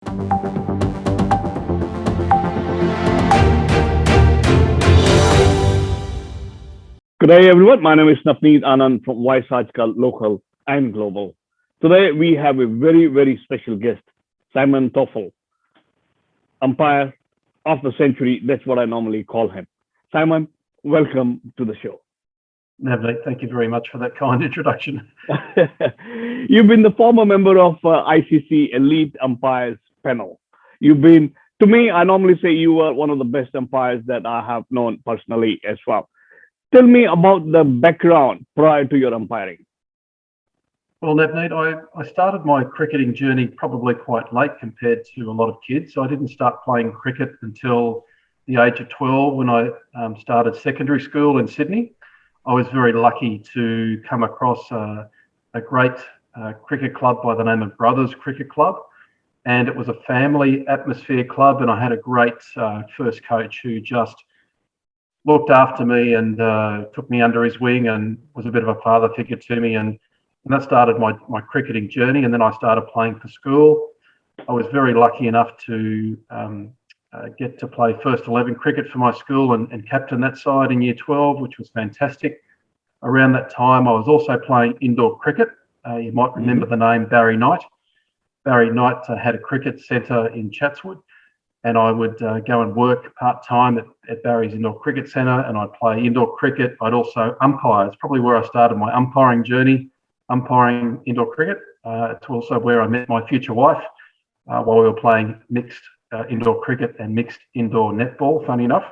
Good day, everyone. My name is Navneet Anand from Voice Article Local and Global. Today, we have a very, very special guest, Simon Taufel, umpire of the century. That's what I normally call him. Simon, welcome to the show. Navneet, thank you very much for that kind introduction. You've been the former member of ICC Elite Umpires panel. To me, I normally say you are one of the best umpires that I have known personally as well. Tell me about the background prior to your umpiring. Well, Navneet, I started my cricketing journey probably quite late compared to a lot of kids. So I didn't start playing cricket until the age of 12 when I started secondary school in Sydney. I was very lucky to come across a great cricket club by the name of Brothers Cricket Club. And it was a family atmosphere club. And I had a great first coach who just looked after me and took me under his wing and was a bit of a father figure to me. And that started my cricketing journey. And then I started playing for school. I was very lucky enough to get to play first 11 cricket for my school and captain that side in year 12, which was fantastic. Around that time, I was also playing indoor cricket. You might remember the name Barry Knight. Barry Knight had a cricket centre in Chatswood, and I would go and work part-time at Barry's indoor cricket centre, and I'd play indoor cricket. I'd also umpire. It's probably where I started my umpiring journey, umpiring indoor cricket. It's also where I met my future wife while we were playing mixed indoor cricket and mixed indoor netball, funny enough.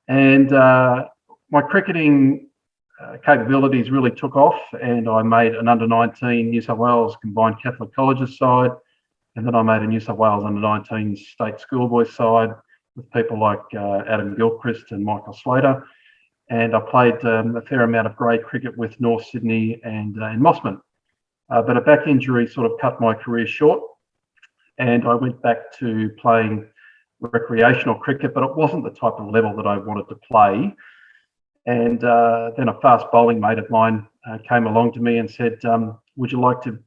And my cricketing capabilities really took off, and I made an under-19 New South Wales Combined Catholic Colleges side, and then I made a New South Wales under-19 state schoolboys side with people like Adam Gilchrist and Michael Slater. And I played a fair amount of grade cricket with North Sydney and in Mossman. But a back injury sort of cut my career short, and I went back to playing recreational cricket, but it wasn't the type of level that I wanted to play. And then a fast bowling mate of mine came along to me and said, would you like to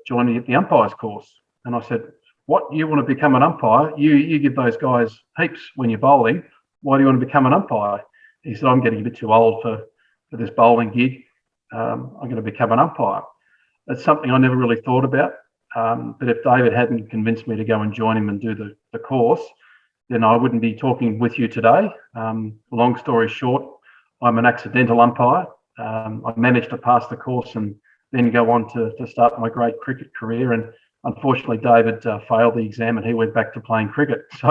join me at the umpires course? And I said, what, you want to become an umpire? You give those guys heaps when you're bowling. Why do you want to become an umpire? He said, I'm getting a bit too old for this bowling gig. I'm going to become an umpire. That's something I never really thought about. But if David hadn't convinced me to go and join him and do the course, then I wouldn't be talking with you today. Long story short, I'm an accidental umpire. I managed to pass the course and then go on to start my great cricket career. And unfortunately, David failed the exam and he went back to playing cricket. So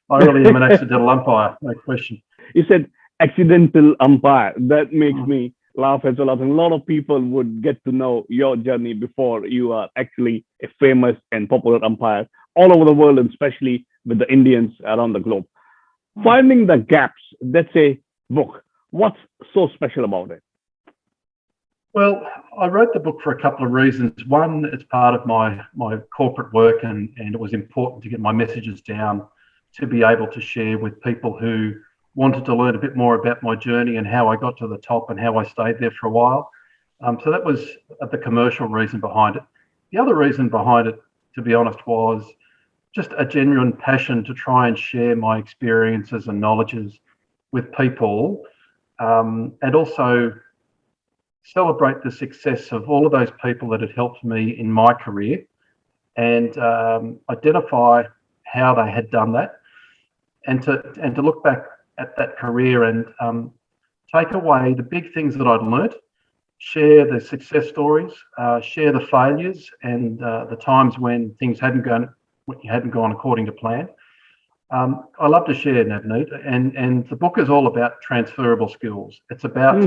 I really am an accidental umpire, no question. You said accidental umpire. That makes me laugh as well. I think a lot of people would get to know your journey before you are actually a famous and popular umpire all over the world, and especially with the Indians around the globe. Finding the gaps, that's a book. What's so special about it? Well, I wrote the book for a couple of reasons. One, it's part of my corporate work, and it was important to get my messages down to be able to share with people who wanted to learn a bit more about my journey and how I got to the top and how I stayed there for a while. So that was the commercial reason behind it. The other reason behind it, to be honest, was just a genuine passion to try and share my experiences and knowledges with people, and also celebrate the success of all of those people that had helped me in my career, and identify how they had done that, and to look back at that career and take away the big things that I'd learnt, share the success stories, share the failures and the times when things hadn't gone according to plan. I love to share, Navneet, and the book is all about transferable skills. It's about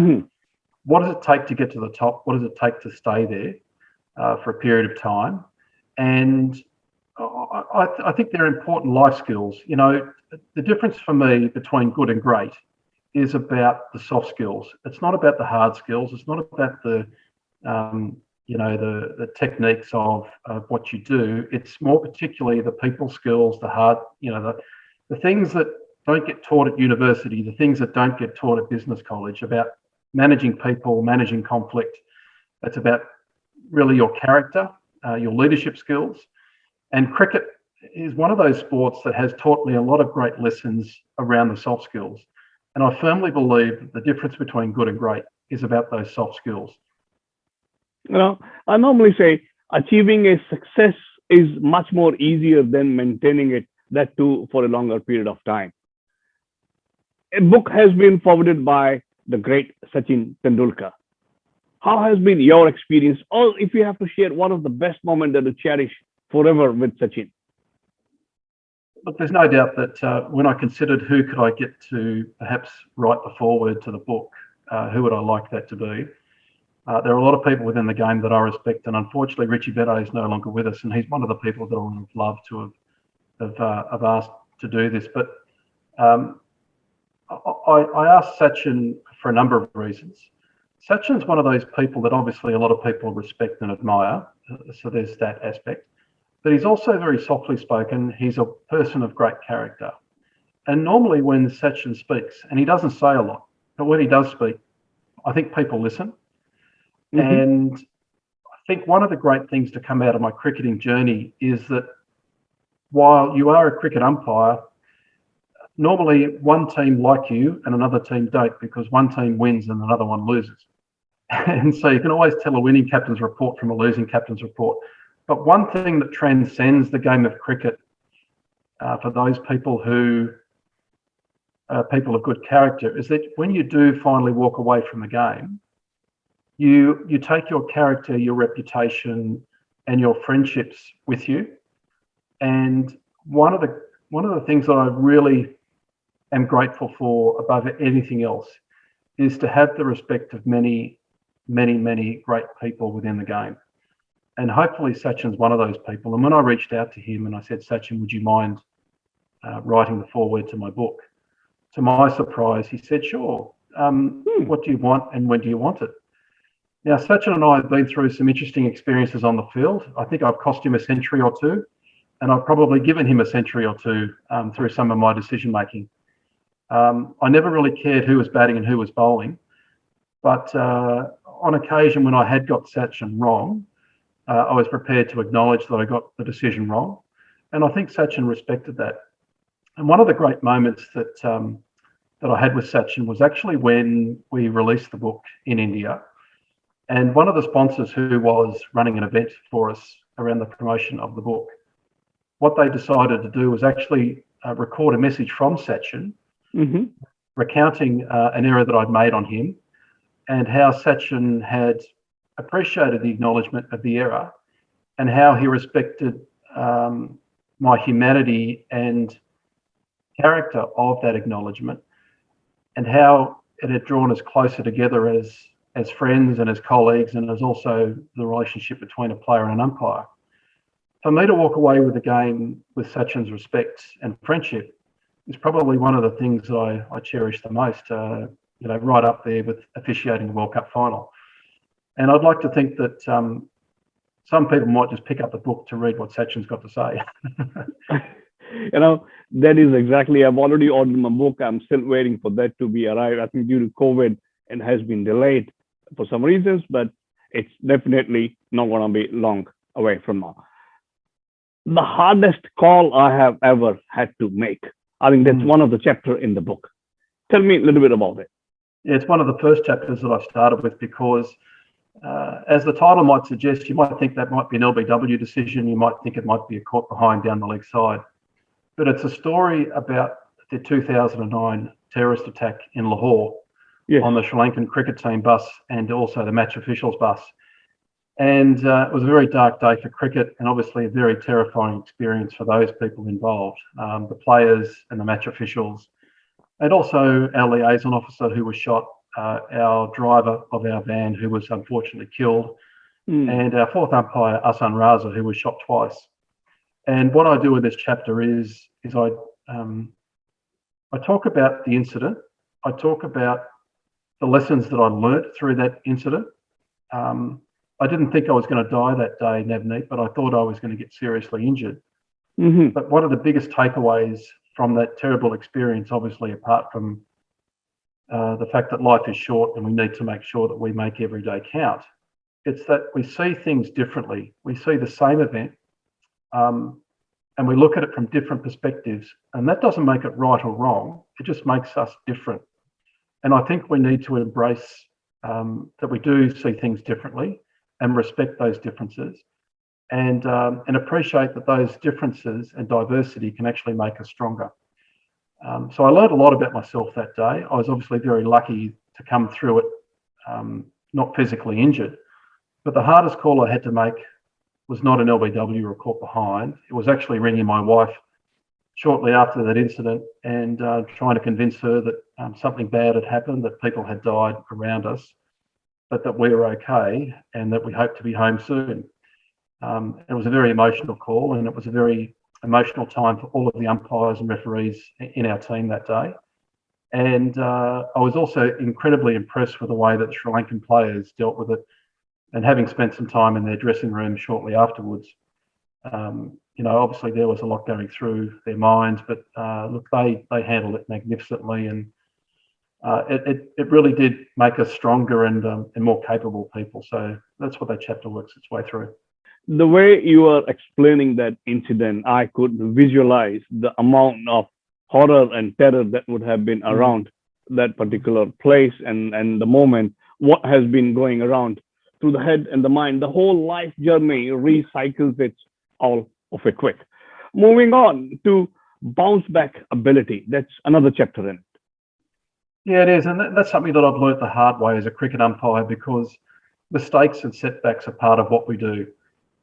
what does it take to get to the top? What does it take to stay there for a period of time? And I think they're important life skills. You know, the difference for me between good and great is about the soft skills. It's not about the hard skills. It's not about the techniques of what you do. It's more particularly the people skills, the things that don't get taught at university, the things that don't get taught at business college, about managing people, managing conflict. It's about really your character, your leadership skills. And cricket is one of those sports that has taught me a lot of great lessons around the soft skills. And I firmly believe that the difference between good and great is about those soft skills. I normally say achieving a success is much more easier than maintaining it, that too for a longer period of time. A book has been forwarded by the great Sachin Tendulkar. How has been your experience? Or if you have to share one of the best moments that you cherish forever with Sachin? Look, there's no doubt that when I considered who could I get to perhaps write the foreword to the book, who would I like that to be? There are a lot of people within the game that I respect, and unfortunately, Richie Beto is no longer with us, and he's one of the people that I would have loved to have asked to do this. But I asked Sachin for a number of reasons. Sachin's one of those people that obviously a lot of people respect and admire, so there's that aspect. But he's also very softly spoken. He's a person of great character. And normally when Sachin speaks, and he doesn't say a lot, but when he does speak, I think people listen. And I think one of the great things to come out of my cricketing journey is that while you are a cricket umpire, normally one team like you and another team don't, because one team wins and another one loses. And so you can always tell a winning captain's report from a losing captain's report. But one thing that transcends the game of cricket for those people who are people of good character is that when you do finally walk away from the game, you take your character, your reputation, and your friendships with you. And one of the things that I really am grateful for above anything else is to have the respect of many, many, many great people within the game. And hopefully Sachin's one of those people. And when I reached out to him and I said, Sachin, would you mind writing the foreword to my book? To my surprise, he said, sure. What do you want and when do you want it? Now, Sachin and I have been through some interesting experiences on the field. I think I've cost him a century or two, and I've probably given him a century or two through some of my decision making. I never really cared who was batting and who was bowling, but on occasion when I had got Sachin wrong, I was prepared to acknowledge that I got the decision wrong, and I think Sachin respected that. And one of the great moments that I had with Sachin was actually when we released the book in India. And one of the sponsors who was running an event for us around the promotion of the book, what they decided to do was actually record a message from Sachin, recounting an error that I'd made on him and how Sachin had appreciated the acknowledgement of the error and how he respected my humanity and character of that acknowledgement and how it had drawn us closer together as friends and as colleagues, and as also the relationship between a player and an umpire. For me to walk away with the game with Sachin's respect and friendship is probably one of the things that I cherish the most, right up there with officiating the World Cup final. And I'd like to think that some people might just pick up the book to read what Sachin's got to say. That is exactly, I've already ordered my book. I'm still waiting for that to be arrived. I think due to COVID and has been delayed for some reasons, but it's definitely not going to be long away from now. The hardest call I have ever had to make. I think that's one of the chapters in the book. Tell me a little bit about it. Yeah, it's one of the first chapters that I started with because as the title might suggest, you might think that might be an LBW decision. You might think it might be a caught behind down the leg side. But it's a story about the 2009 terrorist attack in Lahore. Yes. On the Sri Lankan cricket team bus and also the match officials bus. And it was a very dark day for cricket and obviously a very terrifying experience for those people involved, the players and the match officials, and also our liaison officer who was shot, our driver of our van who was unfortunately killed, and our fourth umpire, Ahsan Raza, who was shot twice. And what I do in this chapter is I talk about the incident. I talk about the lessons that I learnt through that incident. I didn't think I was going to die that day, Navneet, but I thought I was going to get seriously injured. But one of the biggest takeaways from that terrible experience, obviously, apart from the fact that life is short and we need to make sure that we make every day count, it's that we see things differently. We see the same event and we look at it from different perspectives. And that doesn't make it right or wrong. It just makes us different. And I think we need to embrace that we do see things differently and respect those differences, and appreciate that those differences and diversity can actually make us stronger. So I learned a lot about myself that day. I was obviously very lucky to come through it, not physically injured, but the hardest call I had to make was not an LBW or a caught behind. It was actually ringing my wife shortly after that incident and trying to convince her that something bad had happened, that people had died around us, but that we were okay and that we hoped to be home soon. It was a very emotional call, and it was a very emotional time for all of the umpires and referees in our team that day. And I was also incredibly impressed with the way that the Sri Lankan players dealt with it. And having spent some time in their dressing room shortly afterwards, obviously there was a lot going through their minds, but look, they handled it magnificently, and it really did make us stronger and more capable people. So that's what that chapter works its way through. The way you are explaining that incident, I could visualize the amount of horror and terror that would have been around that particular place and the moment, what has been going around through the head and the mind. The whole life journey recycles it all of a quick. Moving on to bounce back ability. That's another chapter in it. Yeah, it is. And that's something that I've learnt the hard way as a cricket umpire, because mistakes and setbacks are part of what we do.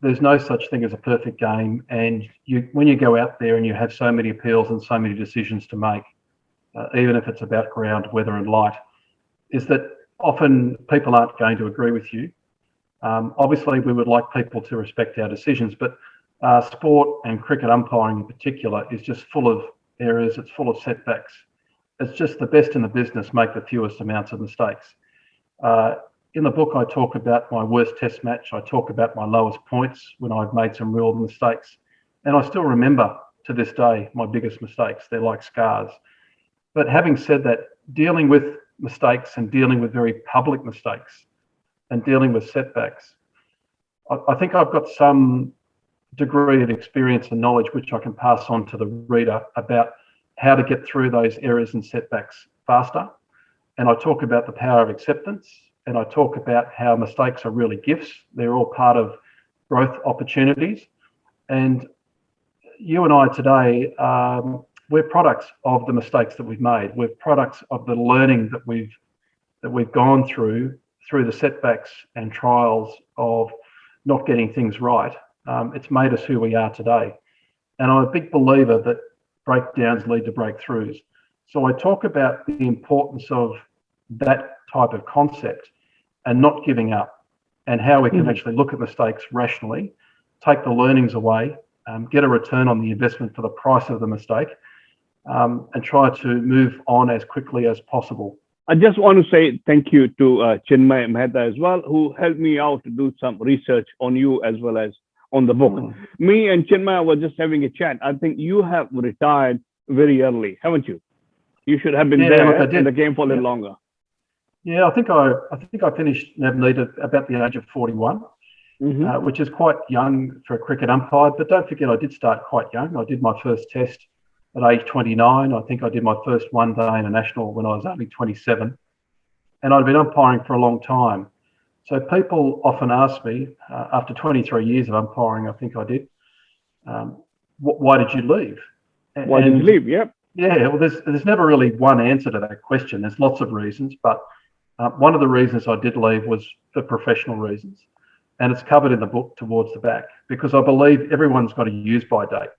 There's no such thing as a perfect game. And when you go out there and you have so many appeals and so many decisions to make, even if it's about ground, weather and light, is that often people aren't going to agree with you. Obviously, we would like people to respect our decisions, but sport and cricket umpiring in particular is just full of errors. It's full of setbacks. It's just the best in the business make the fewest amounts of mistakes. In the book, I talk about my worst test match. I talk about my lowest points when I've made some real mistakes. And I still remember to this day my biggest mistakes. They're like scars. But having said that, dealing with mistakes and dealing with very public mistakes and dealing with setbacks, I think I've got some degree of experience and knowledge which I can pass on to the reader about how to get through those errors and setbacks faster. And I talk about the power of acceptance, and I talk about how mistakes are really gifts. They're all part of growth opportunities. And you and I today, we're products of the mistakes that we've made. We're products of the learning that we've gone through the setbacks and trials of not getting things right. It's made us who we are today. And I'm a big believer that breakdowns lead to breakthroughs. So I talk about the importance of that type of concept and not giving up, and how we can actually look at mistakes rationally, take the learnings away, get a return on the investment for the price of the mistake, and try to move on as quickly as possible. I just want to say thank you to Chinmay Mehta as well, who helped me out to do some research on you as well as on the book. Me and Chinmay were just having a chat. I think you have retired very early, haven't you? You should have been there in the game for a little longer. Yeah, I think I finished Navneet at about the age of 41, which is quite young for a cricket umpire. But don't forget, I did start quite young. I did my first test at age 29. I think I did my first one day international when I was only 27. And I'd been umpiring for a long time. So people often ask me, after 23 years of umpiring, I think I did, why did you leave? Why did you leave? Yep. Yeah, well, there's never really one answer to that question. There's lots of reasons, but one of the reasons I did leave was for professional reasons. And it's covered in the book towards the back, because I believe everyone's got a use-by date.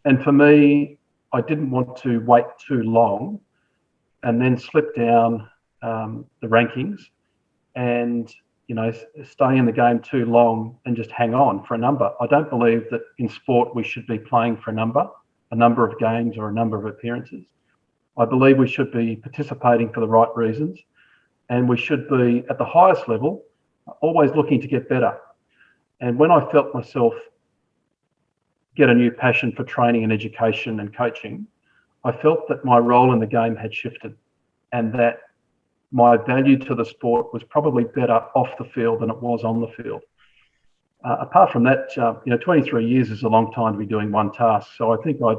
And for me, I didn't want to wait too long and then slip down the rankings and stay in the game too long and just hang on for a number. I don't believe that in sport we should be playing for a number of games or a number of appearances. I believe we should be participating for the right reasons, and we should be at the highest level always looking to get better. And when I felt myself get a new passion for training and education and coaching, I felt that my role in the game had shifted, and that my value to the sport was probably better off the field than it was on the field. Apart from that, 23 years is a long time to be doing one task. So I think I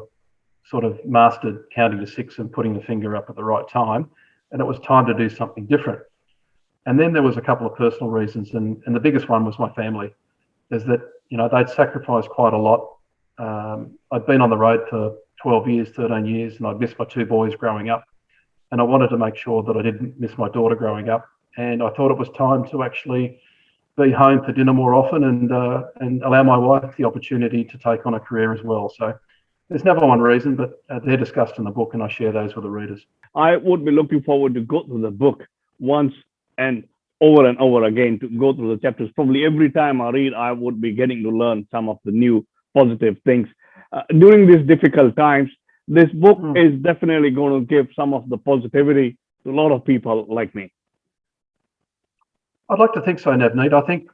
sort of mastered counting to six and putting the finger up at the right time, and it was time to do something different. And then there was a couple of personal reasons, and the biggest one was my family, is that, they'd sacrificed quite a lot. I'd been on the road for 12 years, 13 years, and I'd missed my two boys growing up. And I wanted to make sure that I didn't miss my daughter growing up. And I thought it was time to actually be home for dinner more often and allow my wife the opportunity to take on a career as well. So there's never one reason, but they're discussed in the book, and I share those with the readers. I would be looking forward to go through the book once and over again, to go through the chapters. Probably every time I read, I would be getting to learn some of the new positive things. During these difficult times, this book is definitely going to give some of the positivity to a lot of people like me. I'd like to think so, Navneet. I think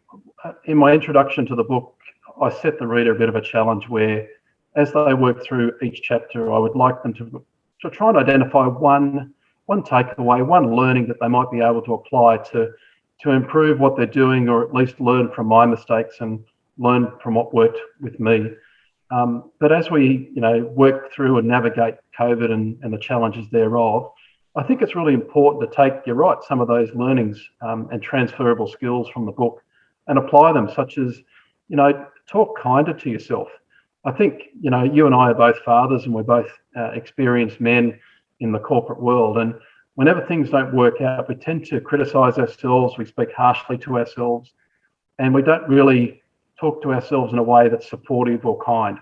in my introduction to the book, I set the reader a bit of a challenge where, as they work through each chapter, I would like them to try and identify one takeaway, one learning that they might be able to apply to improve what they're doing, or at least learn from my mistakes and learn from what worked with me. But as we, work through and navigate COVID and the challenges thereof, I think it's really important to take, you're right, some of those learnings and transferable skills from the book and apply them, such as, talk kinder to yourself. I think, you and I are both fathers, and we're both experienced men in the corporate world. And whenever things don't work out, we tend to criticize ourselves, we speak harshly to ourselves, and we don't really talk to ourselves in a way that's supportive or kind.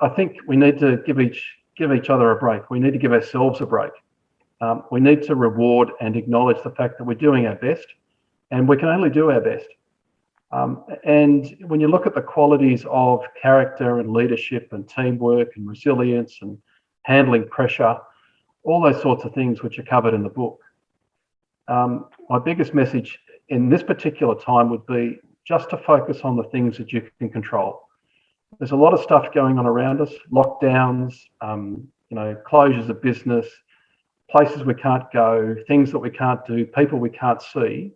I think we need to give each other a break. We need to give ourselves a break. We need to reward and acknowledge the fact that we're doing our best, and we can only do our best. And when you look at the qualities of character and leadership and teamwork and resilience and handling pressure, all those sorts of things which are covered in the book, my biggest message in this particular time would be just to focus on the things that you can control. There's a lot of stuff going on around us, lockdowns, closures of business, places we can't go, things that we can't do, people we can't see.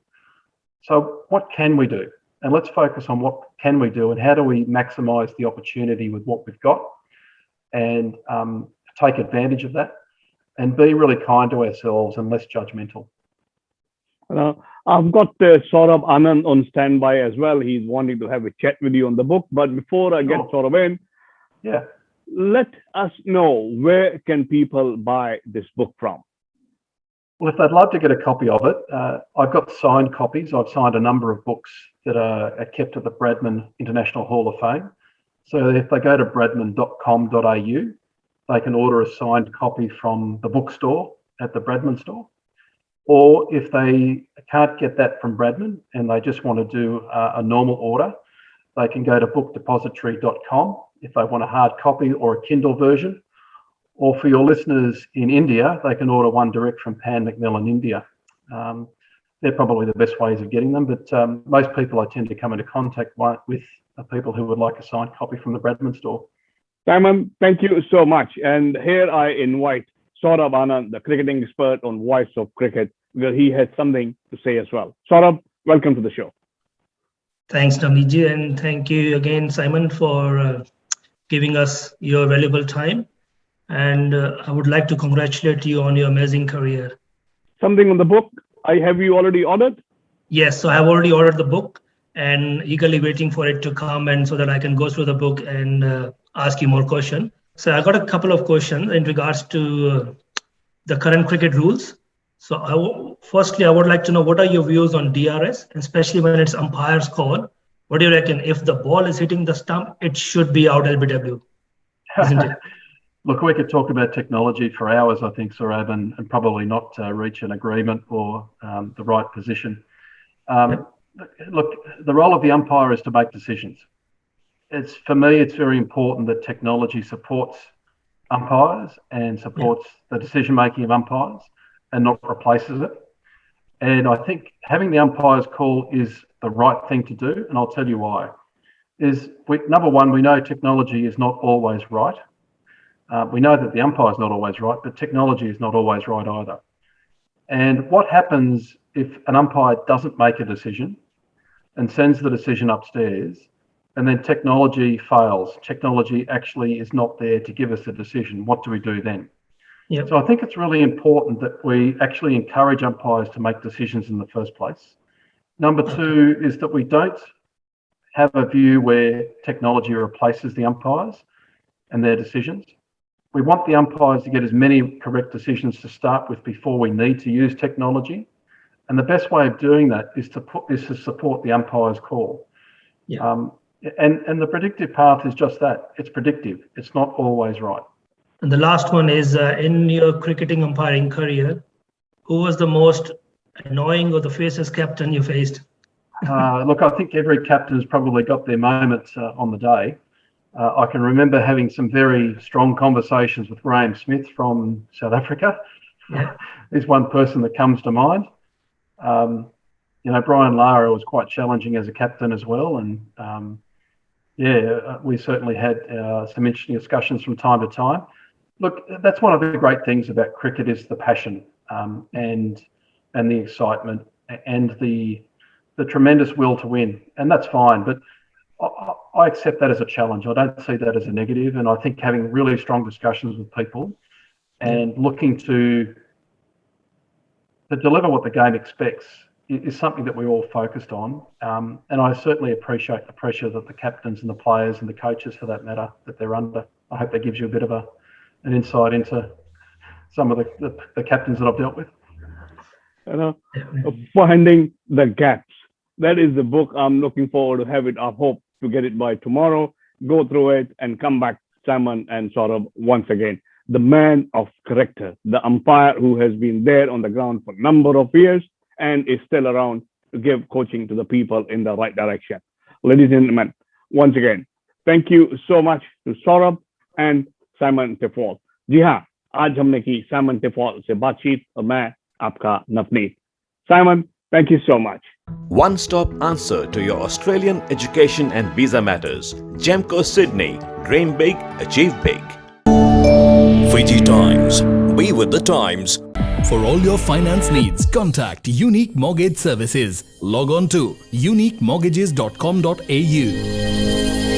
So what can we do? And let's focus on what can we do and how do we maximize the opportunity with what we've got, and take advantage of that and be really kind to ourselves and less judgmental. I've got Saurabh Anand on standby as well. He's wanting to have a chat with you on the book. But before I get Saurabh in, let us know, where can people buy this book from? Well, if they'd love to get a copy of it, I've got signed copies. I've signed a number of books that are kept at the Bradman International Hall of Fame. So if they go to bradman.com.au, they can order a signed copy from the bookstore at the Bradman store. Or if they can't get that from Bradman and they just want to do a normal order, they can go to bookdepository.com if they want a hard copy or a Kindle version. Or for your listeners in India, they can order one direct from Pan Macmillan, India. They're probably the best ways of getting them, but most people I tend to come into contact with are people who would like a signed copy from the Bradman store. Simon, thank you so much. And here I invite Saurabh Anand, the cricketing expert on Voice of Cricket, because he has something to say as well. Saurabh, welcome to the show. Thanks, Navneet, and thank you again, Simon, for giving us your valuable time. And I would like to congratulate you on your amazing career. Something on the book? Have you already ordered? Yes, so I have already ordered the book and eagerly waiting for it to come, and so that I can go through the book and ask you more questions. So I got a couple of questions in regards to the current cricket rules. So firstly, I would like to know, what are your views on DRS, especially when it's umpire's call? What do you reckon? If the ball is hitting the stump, it should be out LBW, isn't it? Look, we could talk about technology for hours, I think, Saurabh, and probably not reach an agreement or the right position. Look, the role of the umpire is to make decisions. For me, it's very important that technology supports umpires and supports the decision-making of umpires and not replaces it. And I think having the umpire's call is the right thing to do, and I'll tell you why. Number one, we know technology is not always right. We know that the umpire is not always right, but technology is not always right either. And what happens if an umpire doesn't make a decision and sends the decision upstairs, and then technology fails. Technology actually is not there to give us a decision. What do we do then? Yep. So I think it's really important that we actually encourage umpires to make decisions in the first place. Number two is that we don't have a view where technology replaces the umpires and their decisions. We want the umpires to get as many correct decisions to start with before we need to use technology. And the best way of doing that is to support the umpire's call. Yeah. And the predictive path is just that. It's predictive. It's not always right. And the last one is, in your cricketing umpiring career, who was the most annoying or the fiercest captain you faced? Look, I think every captain's probably got their moments on the day. I can remember having some very strong conversations with Graham Smith from South Africa. Yeah. There's one person that comes to mind. Brian Lara was quite challenging as a captain as well. And we certainly had some interesting discussions from time to time. Look, that's one of the great things about cricket is the passion and the excitement and the tremendous will to win. And that's fine. But I accept that as a challenge. I don't see that as a negative. And I think having really strong discussions with people and looking to deliver what the game expects is something that we're all focused on. And I certainly appreciate the pressure that the captains and the players and the coaches, for that matter, that they're under. I hope that gives you a bit of an insight into some of the captains that I've dealt with. Finding the gaps. That is the book. I'm looking forward to have it. I hope to get it by tomorrow, go through it and come back, Simon and Saurabh, once again. The man of character, the umpire who has been there on the ground for a number of years and is still around to give coaching to the people in the right direction. Ladies and gentlemen, once again, thank you so much to Saurabh and Simon Taufel. जी हाँ, आज हमने की Simon टेफॉल से बातचीत और मैं आपका Navneet. Simon, thank you so much. One-stop answer to your Australian education and visa matters. Gemco Sydney. Dream big, achieve big. Fiji Times. Be with the times. For all your finance needs, contact Unique Mortgage Services. Log on to uniquemortgages.com.au.